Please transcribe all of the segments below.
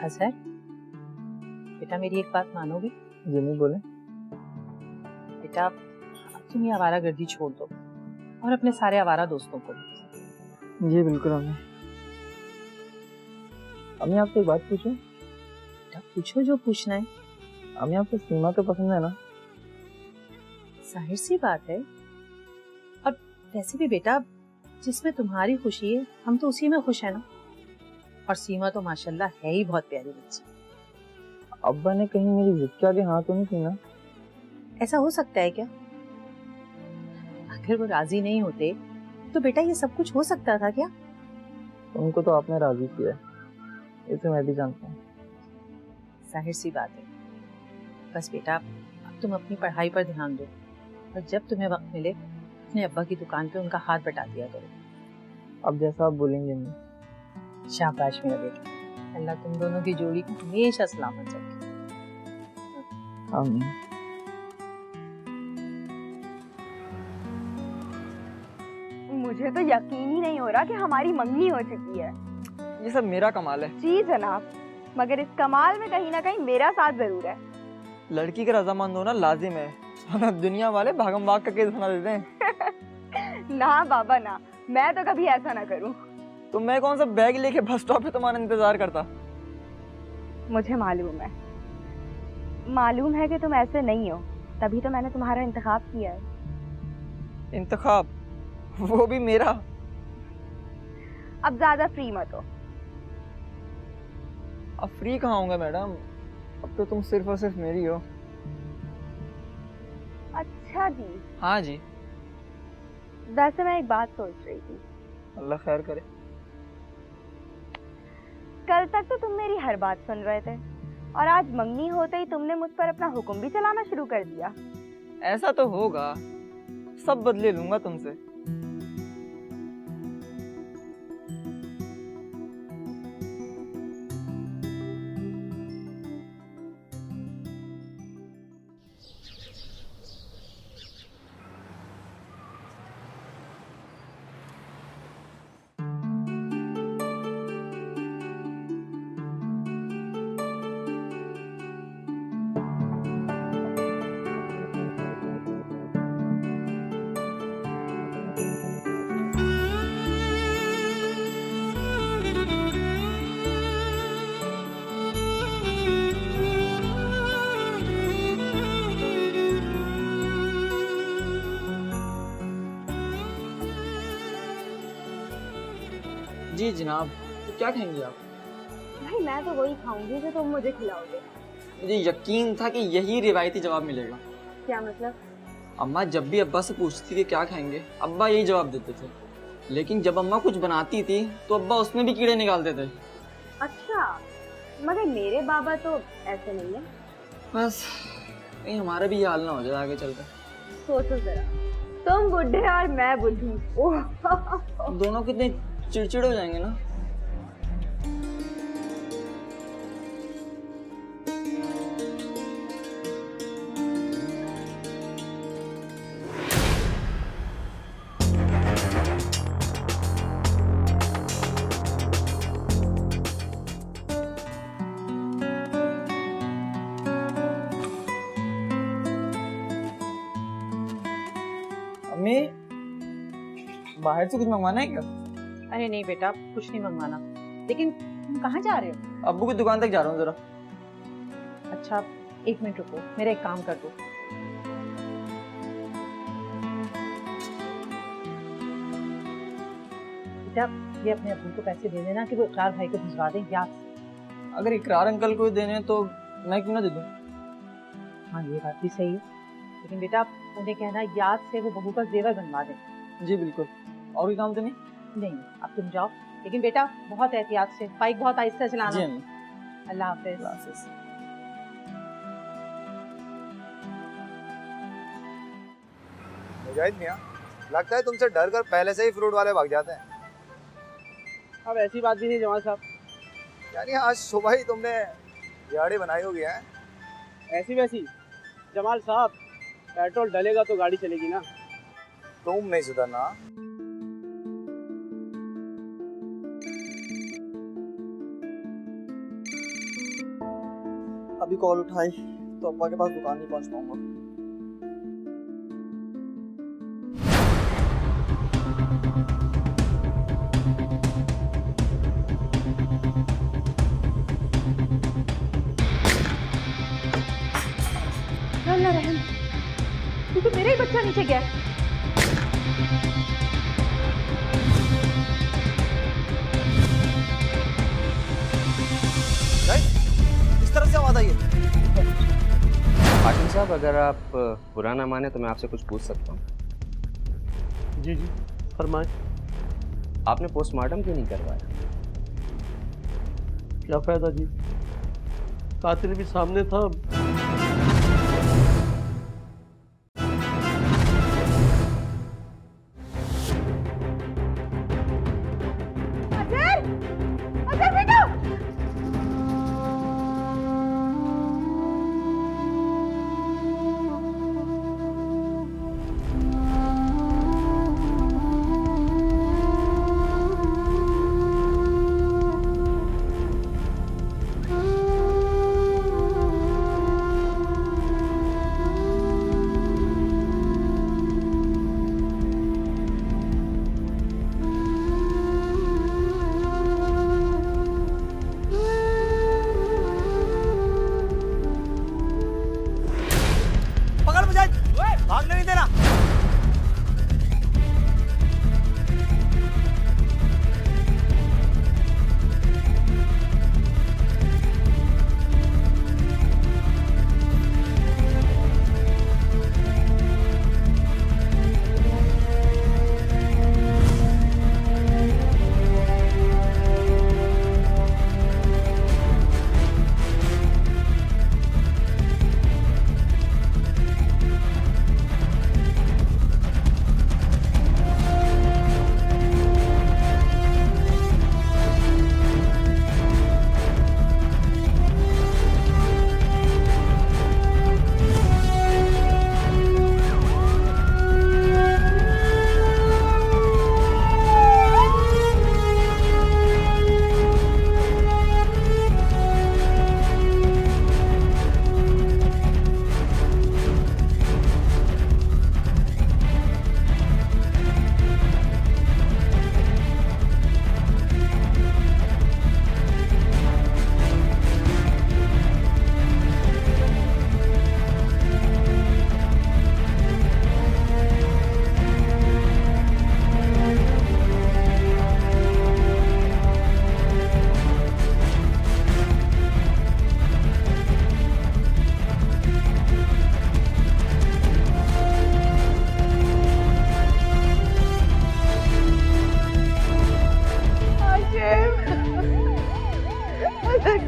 अजहर, बेटा मेरी एक बात मानोगी? जी नहीं, बोले। बेटा अब तुम ये आवारागर्दी छोड़ दो और अपने सारे आवारा दोस्तों को। जी बिल्कुल अम्मी। अम्मी आपसे एक बात पूछूं? बेटा पूछो जो पूछना है। अम्मी आपको सीमा तो पसंद है ना? जाहिर सी बात है। और वैसे भी बेटा जिसमें तुम्हारी खुशी है हम तो उसी में खुश है ना। और सीमा तो माशाल्लाह है ही बहुत प्यारी बच्ची। अब्बा ने कहीं मेरी जिद के आगे हाँ तो नहीं की ना? ऐसा हो सकता है क्या? अगर वो राजी नहीं होते तो बेटा ये सब कुछ हो सकता था क्या? उनको तो आपने राजी किया है, इसे मैं भी जानता हूँ। जाहिर सी बात है। बस बेटा अब तुम अपनी पढ़ाई पर ध्यान दो और जब तुम्हें वक्त मिले अपने अब्बा की दुकान पे उनका हाथ बटा दिया करो। अब जैसा आप बोलेंगे अम्मी। शाबाश मेरा बेटा, अल्लाह तुम दोनों की जोड़ी को हमेशा सलामत रखे। आमीन। मुझे तो यकीन ही नहीं हो रहा कि हमारी मंगनी हो चुकी है। ये सब मेरा कमाल है। जी जनाब, मगर इस कमाल में कहीं ना कहीं मेरा साथ जरूर है। लड़की का रजामंद होना लाजिम है, वरना दुनिया वाले भागम भाग का केस बना देते हैं। ना बाबा ना, मैं तो कभी ऐसा ना करूं। तो मैं कौन सा बैग लेके बस स्टॉप पे तुम्हारा इंतजार करता? मुझे मालूम है कि तुम ऐसे नहीं हो, तभी तो मैंने तुम्हारा इंतखाब किया है। इंतखाब? वो भी मेरा? अब ज्यादा फ्री मत हो। अब फ्री कहाँ होऊंगा मैडम, अब तो तुम सिर्फ और सिर्फ मेरी हो। अच्छा जी। हाँ जी। वैसे मैं एक बात सोच रही थी। अल्लाह खैर करे। कल तक तो तुम मेरी हर बात सुन रहे थे और आज मंगनी होते ही तुमने मुझ पर अपना हुक्म भी चलाना शुरू कर दिया। ऐसा तो होगा, सब बदले लूंगा तुमसे। जी जनाब, तो क्या खाएंगे आप? भाई मैं तो वही खाऊंगी जो तुम मुझे खिलाओगे। मुझे यकीन था कि यही रिवायती जवाब मिलेगा। क्या मतलब? अम्मा जब भी अब्बा से पूछती थी क्या खाएंगे, अब्बा यही जवाब देते थे। लेकिन जब अम्मा कुछ बनाती थी तो अब्बा उसमें भी कीड़े निकालते थे। अच्छा, मगर मेरे बाबा तो ऐसे नहीं है। बस कहीं हमारा भी ये हाल ना हो जाए आगे चलकर। सोचो जरा, तुम बुढ़े और मैं बुढ़ी। ओह दोनों कितने चिड़चिड़े हो जाएंगे ना। अम्मी, बाहर से कुछ मंगवाना है क्या? अरे नहीं बेटा कुछ नहीं मंगवाना। लेकिन तुम कहाँ जा रहे हो? अब्बू की दुकान तक जा रहा हूँ जरा। अच्छा एक मिनट रुको, मेरा एक काम कर दो। बेटा ये अपने अब्बू को पैसे दे देना कि वो इकरार भाई को भिजवा दें याद से। अगर इकरार अंकल को देने तो मैं क्यों ना दे दूँ? हाँ ये बात भी सही है, लेकिन बेटा उन्हें कहना याद से वो बहू का जेवर बनवा दें। जी बिल्कुल। और कोई काम तो नहीं? नहीं अब तुम जाओ, लेकिन बेटा बहुत एहतियात से, बाइक बहुत आहिस्ता चलाना। जी अम्मी। अल्लाह हाफिज। अल्लाह हाफिज। मुजाहिद मियां, लगता है तुमसे डर कर पहले से ही फ्रूट वाले भाग जाते हैं। अब ऐसी बात भी नहीं जमाल साहब। यानी आज सुबह ही तुमने गाड़ी बनाई होगी है? ऐसी वैसी जमाल साहब, पेट्रोल डलेगा तो गाड़ी चलेगी ना। तुम नहीं सुधरना। अभी कॉल उठाई तो अब्बा के पास दुकान नहीं पहुंच पाऊंगा। अल्लाह रहम, तू तो मेरा ही बच्चा नीचे गया। इस तरह से आवाज आई है। हाकिम साहब, अगर आप बुरा ना माने तो मैं आपसे कुछ पूछ सकता हूँ? जी जी फरमाएं। आपने पोस्टमार्टम क्यों नहीं करवाया? क्या फायदा जी, कातिल भी सामने था। अजहर बेटा, पकड़ मुजाहिद, भागने नहीं देना।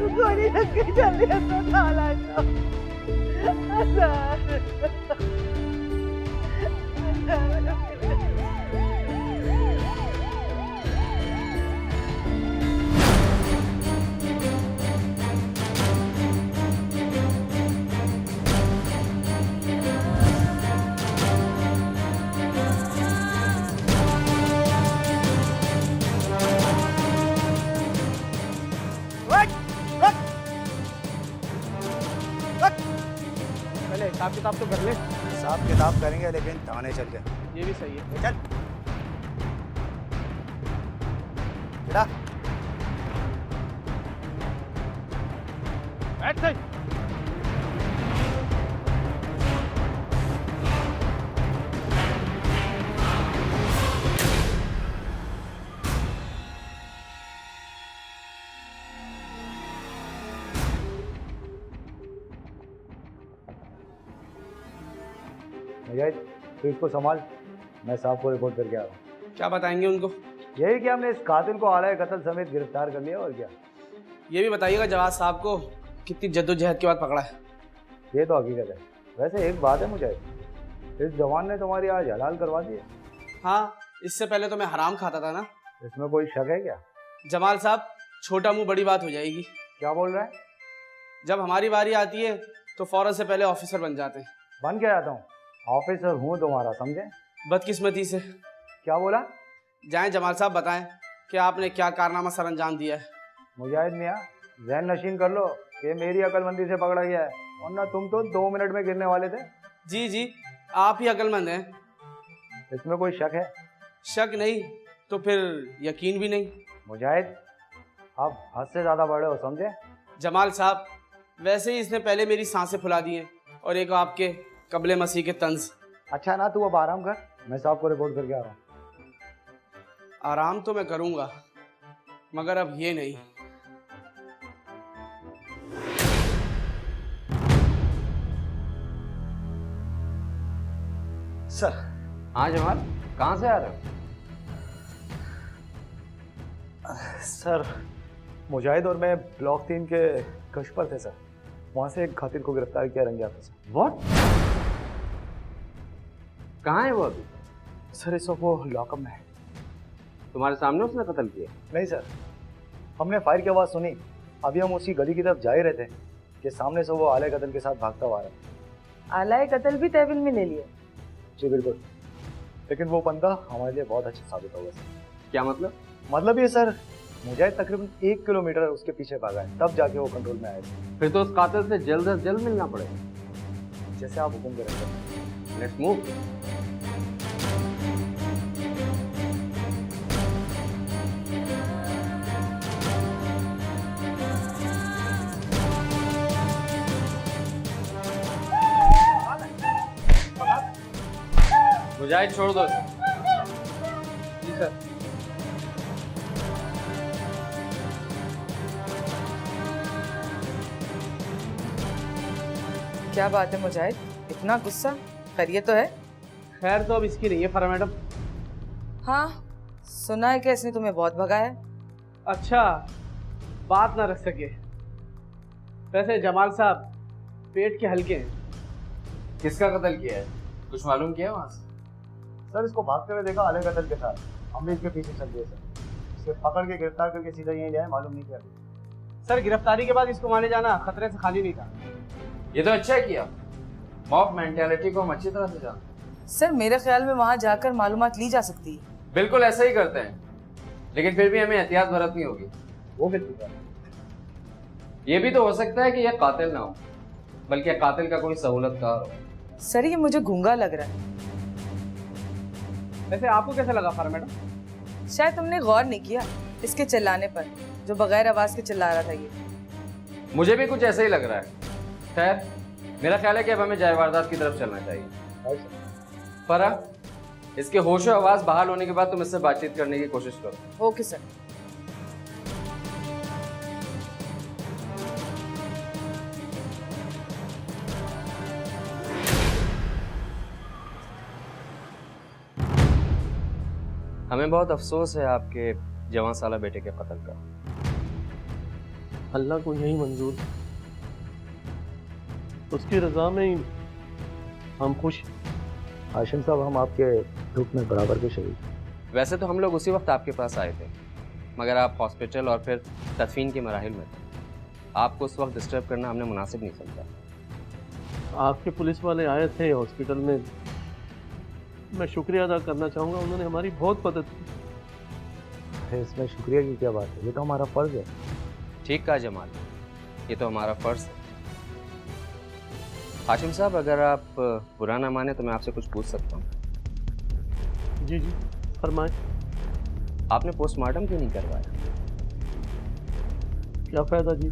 गोली लग गई, जल्दी अस्पताल आ जाओ। पहले हिसाब किताब तो कर ले। हिसाब किताब करेंगे लेकिन थाने चल के। ये भी सही है। चल बेटा, बैठ सही। मुजाहिद तू इसको संभाल, मैं साहब को रिपोर्ट करके आ रहा हूँ। क्या बताएंगे उनको? यही कि हमने इस कातिल को आला कत्ल समेत गिरफ्तार कर लिया, और क्या। ये भी बताइएगा जवाब साहब को कितनी जद्दोजहद के बाद पकड़ा है। ये तो हकीकत है। वैसे एक बात है मुजाहिद, इस जवान ने तुम्हारी आज हलाल करवा दी है। हाँ, इससे पहले तो मैं हराम खाता था ना। इसमें कोई शक है क्या? जमाल साहब, छोटा मुंह बड़ी बात हो जाएगी। क्या बोल रहा है? जब हमारी बारी आती है तो फौरन से पहले ऑफिसर बन जाते हैं। बन के आता हूँ, ऑफिसर हूँ तुम्हारा, समझे? बदकिस्मती से। क्या बोला? जाएं जमाल साहब, बताएं कि आपने क्या कारनामा सर अंजाम दिया है। मुजाहिद मियाँ, ज़हन नशीन कर लो, कि मेरी अकलमंदी से पकड़ा गया है, वरना तुम तो 2 मिनट में गिरने वाले थे। जी जी, आप ही अक्लमंद हैं। इसमें कोई शक है? शक नहीं तो फिर यकीन भी नहीं। मुजाहिद, आप हद से ज्यादा बड़े हो, समझे? जमाल साहब, वैसे ही इसने पहले मेरी सांसें फुला दी हैं और एक आपके कबले मसीह के तंज। अच्छा ना, तू अब आराम कर, मैं साहब को रिपोर्ट करके आ रहा हूँ। आराम तो मैं करूँगा, मगर अब ये नहीं। सर। हाँ जमाल, कहाँ से आ रहे हो? सर, मुजाहिद और मैं ब्लॉक 3 के कश पर थे सर। वहाँ से एक खातिर को गिरफ्तार किया रंगे हाथों से। व्हाट? कहाँ है वो अभी? सर इस वक्त वो लॉकअप में है। तुम्हारे सामने उसने कत्ल किया? नहीं सर, हमने फायर की आवाज़ सुनी, अभी हम उसी गली की तरफ जा ही रहे थे कि सामने से वो आले कत्ल के साथ भागता हुआ आ रहा। आलाए कत्ल भी तहवील में ले लिया? जी बिल्कुल, लेकिन वो बंदा हमारे लिए बहुत अच्छा साबित होगा सर। क्या मतलब? मतलब ये सर, मुजाहिद तकरीबन 1 किलोमीटर उसके पीछे भागा है, तब जाके वो कंट्रोल में आया सर। फिर तो उस कातिल से जल्द से जल्द मिलना पड़ेगा। जैसे आप हुक्म करें सर। Let's move. मुजाहिद छोड़ दो। जी सर। क्या बात है मुजाहिद, इतना गुस्सा? खैरियत तो है? खैर तो अब इसकी नहीं है फरा मैडम। हाँ, सुना है कि इसने तुम्हें बहुत भगाया। अच्छा, बात ना रख सके। वैसे जमाल साहब पेट के हल्के हैं। किसका कत्ल किया है? कुछ मालूम किया वहाँ से? सर इसको भागते हुए देखा आले कत्ल के साथ, हम भी इसके पीछे चल दिए सर। इसे पकड़ के गिरफ्तार करके सीधा यहीं जाए, मालूम नहीं किया। सर गिरफ्तारी के बाद इसको माने जाना खतरे से खाली नहीं था। ये तो अच्छा किया। मॉब मेंटालिटी को हम अच्छी तरह से जानते सर मेरे ख्याल में वहाँ जाकर मालूमात ली जा सकती है। हैं। बिल्कुल ऐसा ही करते हैं, लेकिन फिर भी हमें एहतियात बरतनी होगी। वो भी ठीक है। ये भी तो हो सकता है कि यह कातिल ना हो, बल्कि कातिल का कोई सहूलतकार हो। सर ये मुझे गूंगा लग रहा है। वैसे आपको कैसा लगा फरा मैडम? शायद तुमने गौर नहीं किया इसके चिल्लाने पर, जो बगैर आवाज के चिल्ला रहा था ये। मुझे भी कुछ ऐसा ही लग रहा है। खैर, मेरा ख्याल है कि अब हमें जाए वारदात की तरफ चलना चाहिए। फरा, इसके होशो आवाज बहाल होने के बाद तुम इससे बातचीत करने की कोशिश करो। Okay sir. हमें बहुत अफसोस है आपके जवान साला बेटे के कत्ल का। अल्लाह को यही मंजूर, उसकी रजा में ही हम खुश। हाशिम साहब, हम आपके दुख में बराबर के शरीक। वैसे तो हम लोग उसी वक्त आपके पास आए थे, मगर आप हॉस्पिटल और फिर तदफीन के मराहिल में थे। आपको उस वक्त डिस्टर्ब करना हमने मुनासिब नहीं समझा। आपके पुलिस वाले आए थे हॉस्पिटल में, मैं शुक्रिया अदा करना चाहूँगा, उन्होंने हमारी बहुत मदद की। इसमें शुक्रिया की क्या बात है, ये तो हमारा फर्ज है। ठीक कहा जमाल, ये तो हमारा फर्ज है। हाशिम साहब, अगर आप बुरा ना माने तो मैं आपसे कुछ पूछ सकता हूँ? जी जी फरमाएं। आपने पोस्टमार्टम क्यों नहीं करवाया? क्या फ़ायदा जी,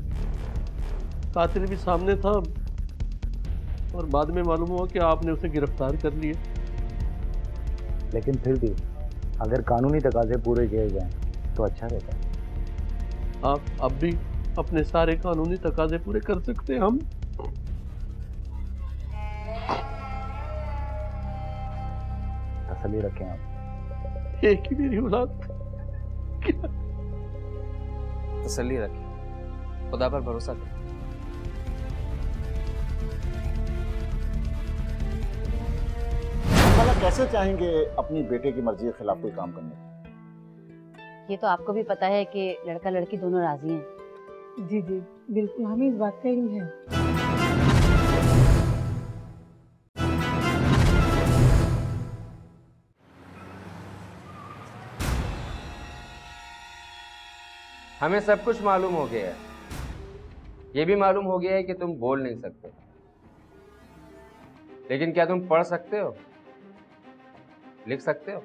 कातिल भी सामने था और बाद में मालूम हुआ कि आपने उसे गिरफ्तार कर लिया। लेकिन फिर भी अगर कानूनी तकाजे पूरे किए जाएं तो अच्छा रहता है। आप अब भी अपने सारे कानूनी तकाजे पूरे कर सकते हैं। हम तसल्ली रखें आप। एक ही मेरी औलाद। तसल्ली रखें, खुदा पर भरोसा करें। कैसे चाहेंगे अपनी बेटे की मर्जी के खिलाफ कोई काम करने? ये तो आपको भी पता है कि लड़का लड़की दोनों राजी हैं। जी जी बिल्कुल, हमें इस बात का ही है। हमें सब कुछ मालूम हो गया है। ये भी मालूम हो गया है कि तुम बोल नहीं सकते, लेकिन क्या तुम पढ़ सकते हो, लिख सकते हो?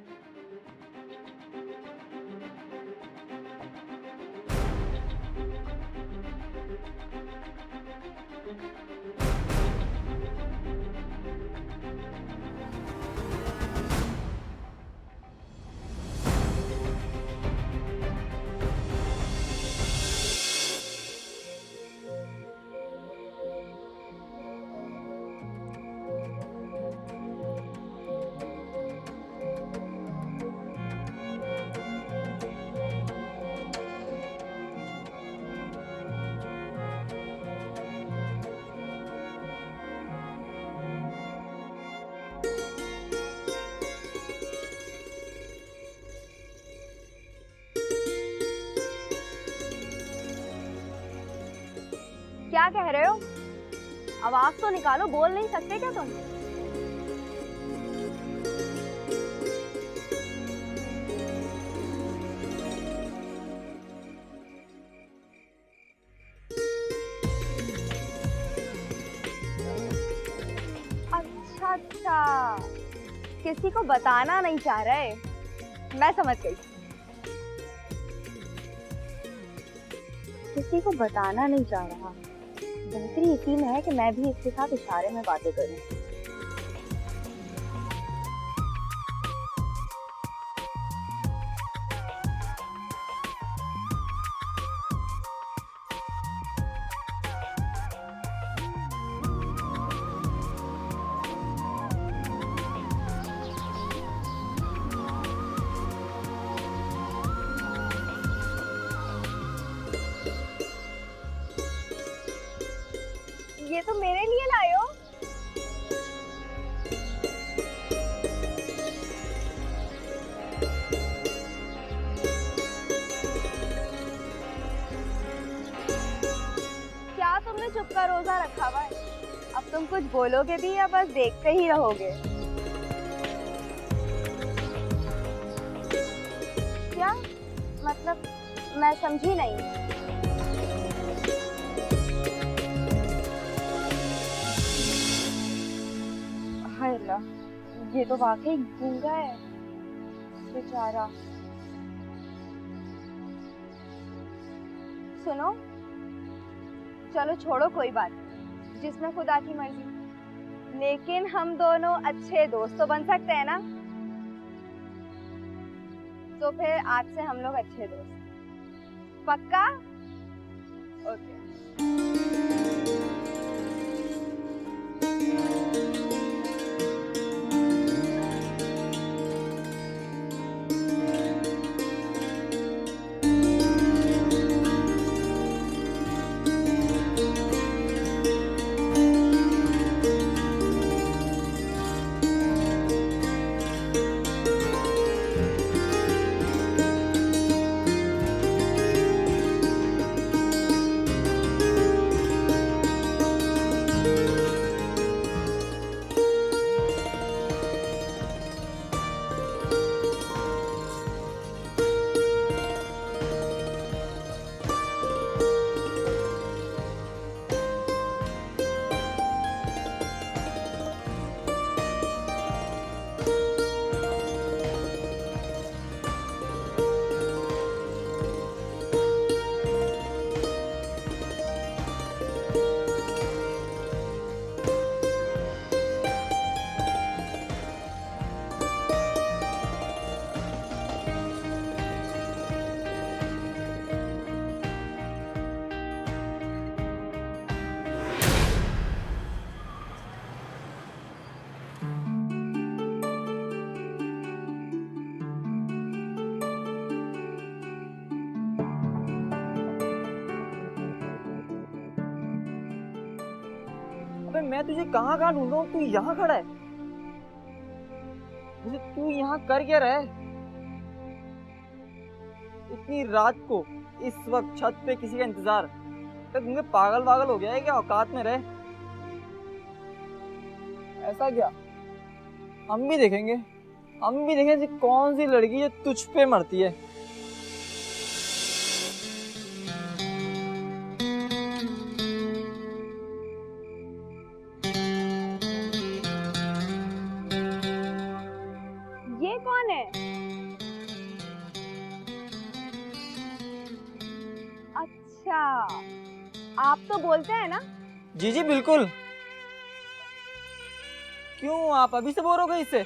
क्या कह रहे हो? आवाज तो निकालो, बोल नहीं सकते क्या तुम? अच्छा अच्छा, किसी को बताना नहीं चाह रहे, मैं समझ गई। किसी को बताना नहीं चाह रहा, बेहतरी इसी में है कि मैं भी इसके साथ इशारे में बातें करूं। ये तो मेरे लिए लाए हो। क्या तुमने चुप का रोजा रखा हुआ है? अब तुम कुछ बोलोगे भी या बस देखते ही रहोगे? क्या मतलब, मैं समझी नहीं। हाय अल्लाह, ये तो वाकई गूंगा है बेचारा। सुनो, चलो छोड़ो कोई बात, जिसमें खुदा की मर्जी। लेकिन हम दोनों अच्छे दोस्त तो बन सकते हैं ना? तो फिर आज से हम लोग अच्छे दोस्त, पक्का? ओके। मैं तुझे कहाँ कहाँ ढूंढ रहा हूँ, तू यहाँ खड़ा है। मुझे तू यहाँ कर क्या रहा है? इतनी रात को इस वक्त छत पे किसी का इंतजार? तुमने पागल वागल हो गया है क्या? औकात में रहे। ऐसा क्या? हम भी देखेंगे कौन सी लड़की जो तुझ पे मरती है। अच्छा, आप तो बोलते हैं ना? जी जी बिल्कुल। क्यों, आप अभी से बोर हो गए इससे?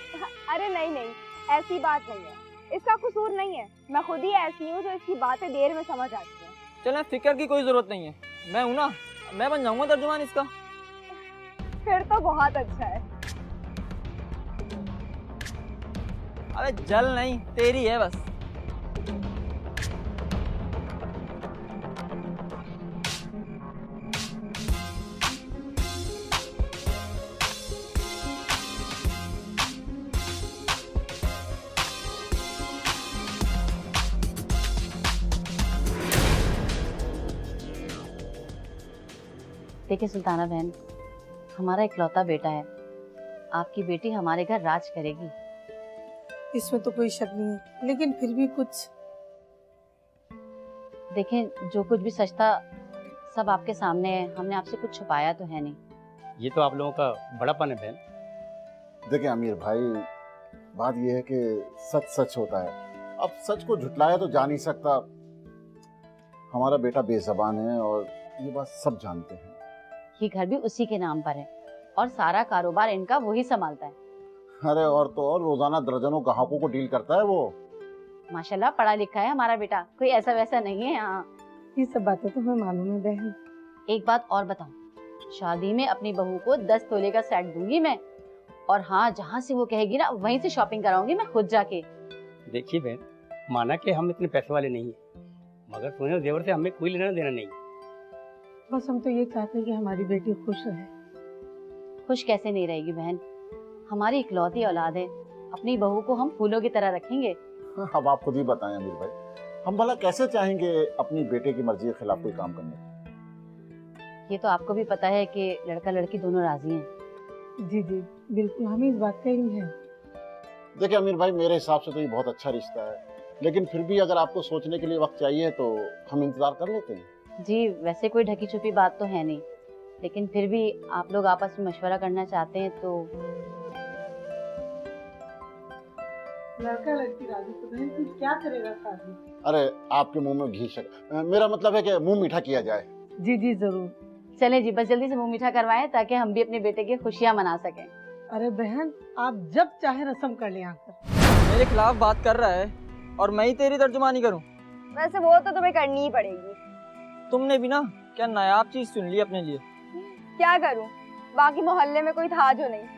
अरे नहीं नहीं, ऐसी बात नहीं है, इसका कसूर नहीं है, मैं खुद ही ऐसी हूँ जो इसकी बातें देर में समझ आती है। चलें, फिक्र की कोई जरूरत नहीं है, मैं हूं ना, मैं बन जाऊंगा तर्जुमान इसका। फिर तो बहुत अच्छा है। अबे जल नहीं, तेरी है बस। देखिए सुल्ताना बहन, हमारा इकलौता बेटा है, आपकी बेटी हमारे घर राज करेगी। इसमें तो कोई शक नहीं है, लेकिन फिर भी कुछ। देखें, जो कुछ भी सच था सब आपके सामने है, हमने आपसे कुछ छुपाया तो है नहीं। ये तो आप लोगों का बड़ापन है बहन। देखिए अमीर भाई, बात यह है कि सच सच होता है, अब सच को झुटलाया तो जा नहीं सकता। हमारा बेटा बेज़बान है और ये बात सब जानते हैं। ये घर भी उसी के नाम पर है और सारा कारोबार इनका वही संभालता है। अरे और तो और, रोजाना दर्जनों ग्राहकों को डील करता है वो। माशाल्लाह पढ़ा लिखा है हमारा बेटा, कोई ऐसा वैसा नहीं है। हाँ, ये सब बातें तो हमें मालूम है बहन। एक बात और बताऊं, शादी में अपनी बहू को 10 तोले का सेट दूंगी मैं, और हाँ, जहाँ से वो कहेगी ना वहीं से शॉपिंग कराऊंगी मैं खुद जाके। देखिए बहन, माना कि हम इतने पैसे वाले नहीं हैं, मगर सोने और जेवर से हमें कोई लेना देना नहीं। बस हम तो ये चाहते हैं कि हमारी बेटी खुश रहे। खुश कैसे नहीं रहेगी बहन, हमारी इकलौती औलाद है, अपनी बहू को हम फूलों की तरह रखेंगे। अब आप खुद ही बताएं अमीर भाई, हम भला कैसे चाहेंगे अपनी बेटे की मर्जी के खिलाफ कोई काम करने। ये तो आपको भी पता है कि लड़का लड़की दोनों राजी हैं। जी जी बिल्कुल, हमें इस बात का ही है। देखिए अमीर भाई, मेरे हिसाब से तो ये बहुत अच्छा रिश्ता है, लेकिन फिर भी अगर आपको सोचने के लिए वक्त चाहिए तो हम इंतजार कर लेते हैं। जी, वैसे कोई ढकी छुपी बात तो है नहीं, लेकिन फिर भी आप लोग आपस में मशवरा करना चाहते हैं तो। लड़का लड़की राजी तो बहन कुछ क्या करेगा शादी। अरे आपके मुंह में घी शक, मेरा मतलब है कि मुंह मीठा किया जाए। जी जी जरूर। चलें जी, बस जल्दी से मुंह मीठा करवाएं ताकि हम भी अपने बेटे की खुशियां मना सकें। अरे बहन, आप जब चाहे रस्म कर ले आकर। मेरे खिलाफ बात कर रहा है और मैं ही तेरी तर्जुमानी करूं? वैसे वो तो तुम्हें करनी ही पड़ेगी। तुमने भी ना क्या नायाब चीज सुन ली अपने लिए? क्या करूं, बाकी मोहल्ले में कोई था जो नहीं।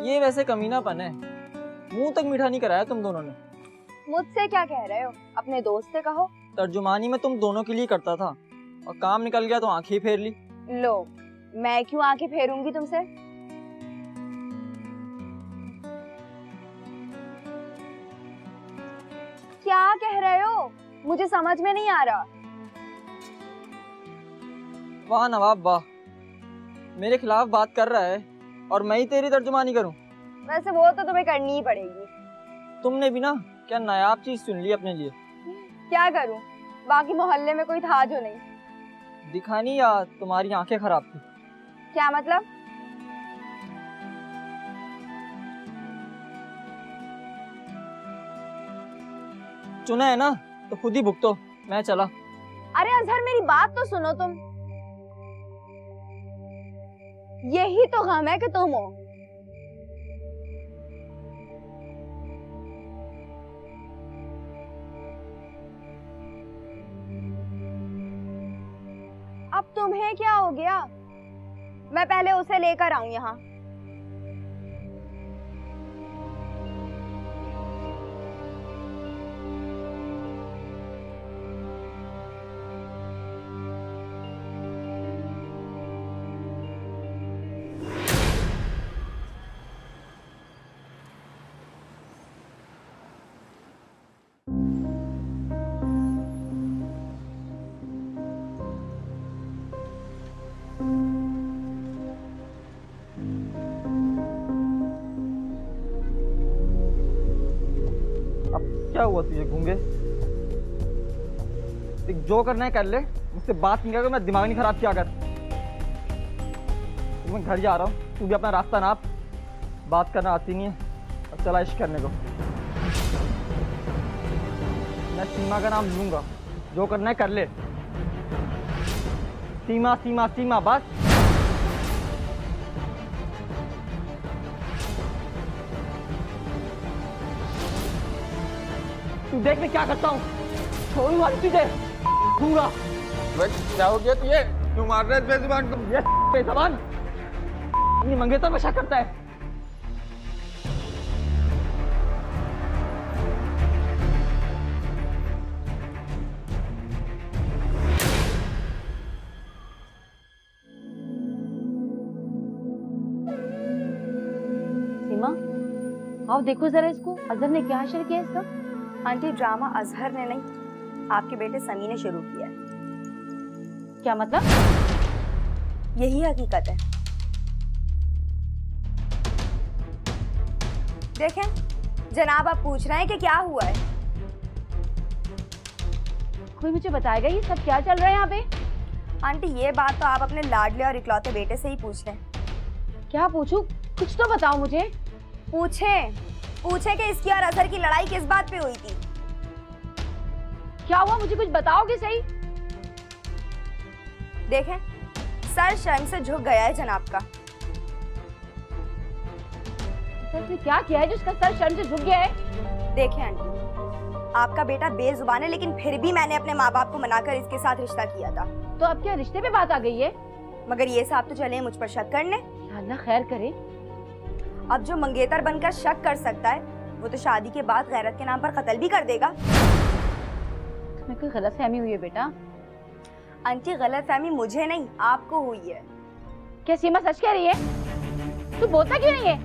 ये वैसे कमीनापन है, मुंह तक मीठा नहीं कराया तुम दोनों ने। मुझसे क्या कह रहे हो, अपने दोस्त से कहो। तर्जुमानी में तुम दोनों के लिए करता था और काम निकल गया तो आंखें फेर ली। लो, मैं क्यों आंखें फेरूंगी तुमसे? क्या कह रहे हो, मुझे समझ में नहीं आ रहा। वाह नवाब वाह, मेरे खिलाफ बात कर रहा है और मैं ही तेरी तर्जुमानी करूं? वैसे वो तो तुम्हें करनी ही पड़ेगी। तुमने भी ना क्या नायाब चीज सुन ली अपने लिए? क्या करूं, बाकी मोहल्ले में कोई था जो नहीं। दिखानी या तुम्हारी आंखें खराब थी? क्या मतलब? चुना है ना तो खुद ही भुगतो, मैं चला। अरे अजहर, मेरी बात तो सुनो तुम। यही तो गम है कि तुम हो। अब तुम्हें क्या हो गया? मैं पहले उसे लेकर आऊं यहाँ। क्या हुआ तुझे गूंगे? जो करना है कर ले, मुझसे बात नहीं कर, मैं दिमाग नहीं खराब किया कर। मैं घर जा रहा हूँ, तू भी अपना रास्ता नाप। बात करना आती नहीं है और चला इश्क करने को। मैं सीमा का नाम लूंगा, जो करना है कर ले। सीमा सीमा सीमा बस। तू देख मैं क्या करता हूँ, छोड़ूंगा तुझे, दूंगा। क्या हो गया तुझे? तू मार रहा है बेजुबान को? ये बेजुबान अपनी मंगेतर में शक करता है। सीमा, आओ देखो जरा इसको, अजहर ने क्या हासिल किया इसका। आंटी ड्रामा अजहर ने नहीं, आपके बेटे समी ने शुरू किया है। क्या मतलब? यही हकीकत है। देखें जनाब, आप पूछ रहे हैं कि क्या हुआ है। कोई मुझे बताएगा ये सब क्या चल रहा है यहाँ पे? आंटी ये बात तो आप अपने लाडले और इकलौते बेटे से ही पूछ लें। क्या पूछूं? कुछ तो बताओ मुझे। पूछे कि इसकी और अजहर की लड़ाई किस बात पे हुई थी। क्या हुआ, मुझे कुछ बताओगे सही? देखें सर शर्म से झुक गया है जनाब का। सर ने क्या किया है जो उसका सर शर्म से झुक गया है? देखें आंटी, आपका बेटा बेजुबान है, लेकिन फिर भी मैंने अपने माँ बाप को मनाकर इसके साथ रिश्ता किया था। तो अब क्या रिश्ते पे बात आ गई है? मगर ये साहब तो चले मुझ पर शक करने। अल्लाह खैर करे। अब जो मंगेतर बनकर शक कर सकता है, वो तो शादी के बाद गैरत के नाम पर कत्ल भी कर देगा। तुम्हें कोई गलतफहमी हुई है बेटा? आंटी गलतफहमी मुझे नहीं, आपको हुई है। क्या सीमा सच कह रही है? तू बोलता क्यों नहीं है?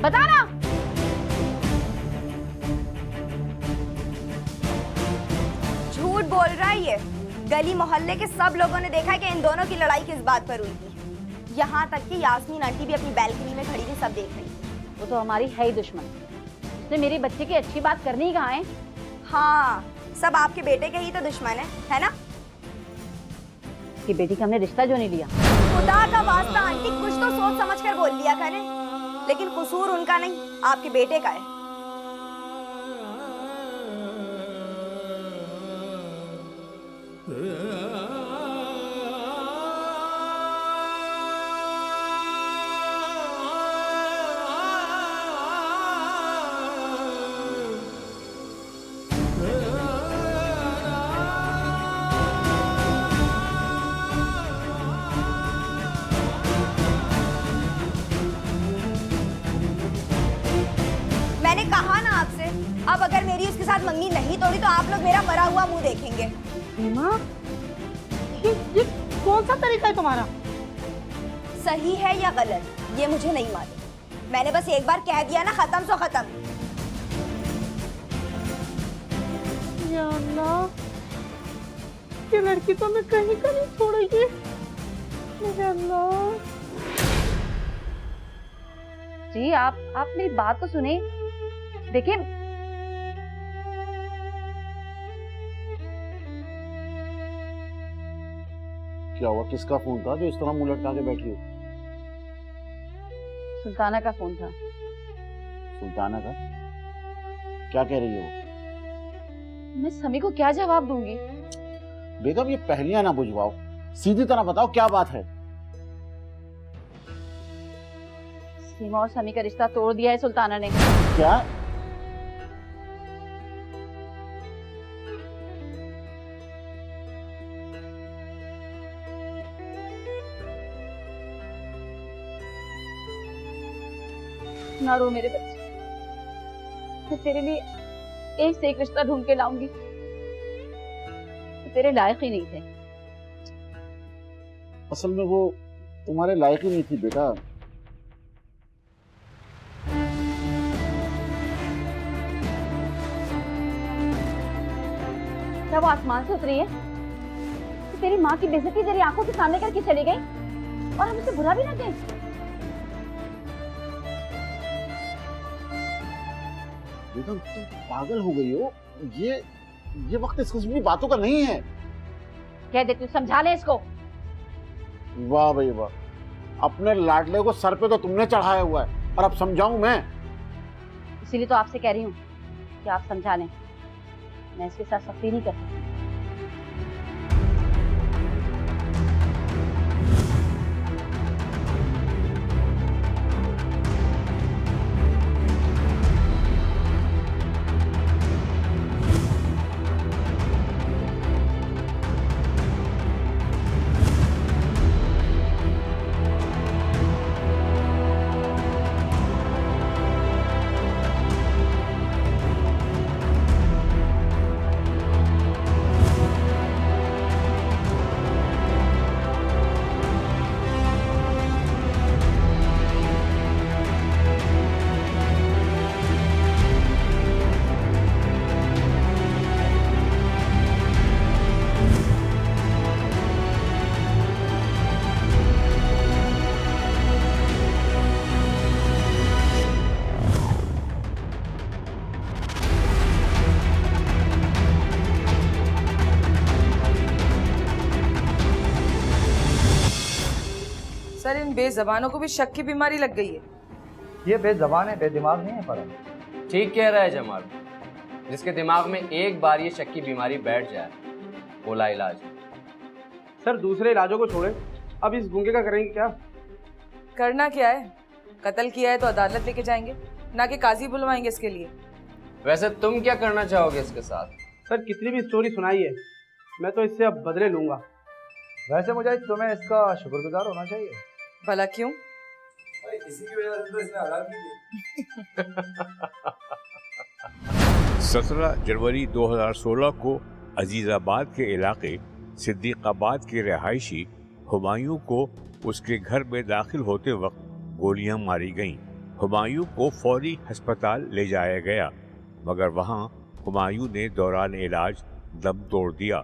बता ना। झूठ बोल रहा है ये। गली मोहल्ले के सब लोगों ने देखा है कि इन दोनों की लड़ाई किस बात पर हुई थी। यहाँ तक कि यास्मीन आंटी भी अपनी बैल्कनी में खड़ी थी, सब देख रही थी। वो तो हमारी है ही दुश्मन। उसने मेरे बच्चे की अच्छी बात करनी ही कहाँ है? हाँ, सब आपके बेटे के ही तो दुश्मन है ना? कि बेटी का हमने रिश्ता जो नहीं लिया। खुदा का वास्ता आंटी, कुछ तो सोच समझ कर बोल लिया करें। लेकिन कसूर उनका नहीं, आपके बेटे का है। मैंने कहा ना आपसे, अब अगर मेरी उसके साथ मंगनी नहीं तोड़ी तो आप लोग मेरा मरा हुआ मुंह देखेंगे। सीमा, ये कौन सा तरीका है तुम्हारा? सही है या गलत ये मुझे नहीं मालूम, मैंने बस एक बार कह दिया ना, खत्म सो खत्म। या अल्लाह, ये लड़की तो मैं कहीं का नहीं छोड़ेगी। या अल्लाह। जी आप मेरी बात तो सुने। देखिए क्या हुआ? किसका फोन था जो इस तरह मुंह लटका के बैठी हो? सुल्ताना का फोन था। सुल्ताना का? क्या कह रही है वो? मैं समी को क्या जवाब दूंगी? बेगम ये पहलियां ना बुझवाओ, सीधी तरह बताओ क्या बात है। सीमा और समी का रिश्ता तोड़ दिया है सुल्ताना ने। क्या? ना रो मेरे बच्चे, मैं तेरे लिए एक से एक रिश्ता ढूंढ के लाऊंगी। तो तेरे लायक ही नहीं थे। असल में वो तुम्हारे लायक ही नहीं थी बेटा। क्या वो आसमान से उतरी है? तो तेरी माँ की बेइज्जती तेरी आंखों के सामने करके चली गई और हम उसे बुरा भी ना कहें। बेगम तुम पागल हो गई हो, ये वक्त इस किस्म की बातों का नहीं है। कह दे, तू समझा ले इसको। वाह भाई वाह, अपने लाडले को सर पे तो तुमने चढ़ाया हुआ है, और अब समझाऊं मैं? इसीलिए तो आपसे कह रही हूँ कि आप समझा लें। मैं इसके साथ सख्ती नहीं कर सकती। सर इन बेजबानों को भी शक की बीमारी लग गई है। ये बेजबान है, बेदिमाग नहीं है परम। ठीक कह रहा है जमाल। जिसके दिमाग में एक बार ये शक की बीमारी बैठ जाए वो लाइलाज। सर दूसरे इलाजों को छोड़े, अब इस गूंगे का करेंगे क्या? करना क्या है? कत्ल किया है तो अदालत लेके जाएंगे, ना कि काजी बुलवाएंगे इसके लिए। वैसे तुम क्या करना चाहोगे इसके साथ? सर कितनी भी स्टोरी सुनाई है, मैं तो इससे अब बदले लूंगा। वैसे मुझे तुम्हें इसका शुक्रगुजार होना चाहिए। भला क्यों? इसी की वजह से तो इसने हालात की थी। 17 जनवरी 2016 को अजीज़ाबाद के इलाके सिद्दीकाबाद के रहायशी हुमायूं को उसके घर में दाखिल होते वक्त गोलियां मारी गईं। हुमायूं को फौरी अस्पताल ले जाया गया, मगर वहां हुमायूं ने दौरान इलाज दम तोड़ दिया।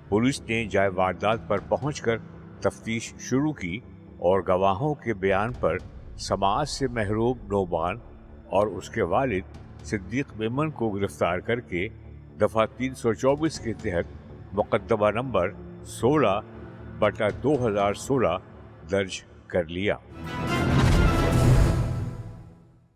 पुलिस ने जाए वारदात पर पहुंचकर तफ्तीश शुरू की और गवाहों के बयान पर समाज से महरूम नौबान और उसके वालिद सिद्दीक मेमन को गिरफ्तार करके दफ़ा 324 के तहत मुकदमा नंबर 16/2016 दर्ज कर लिया।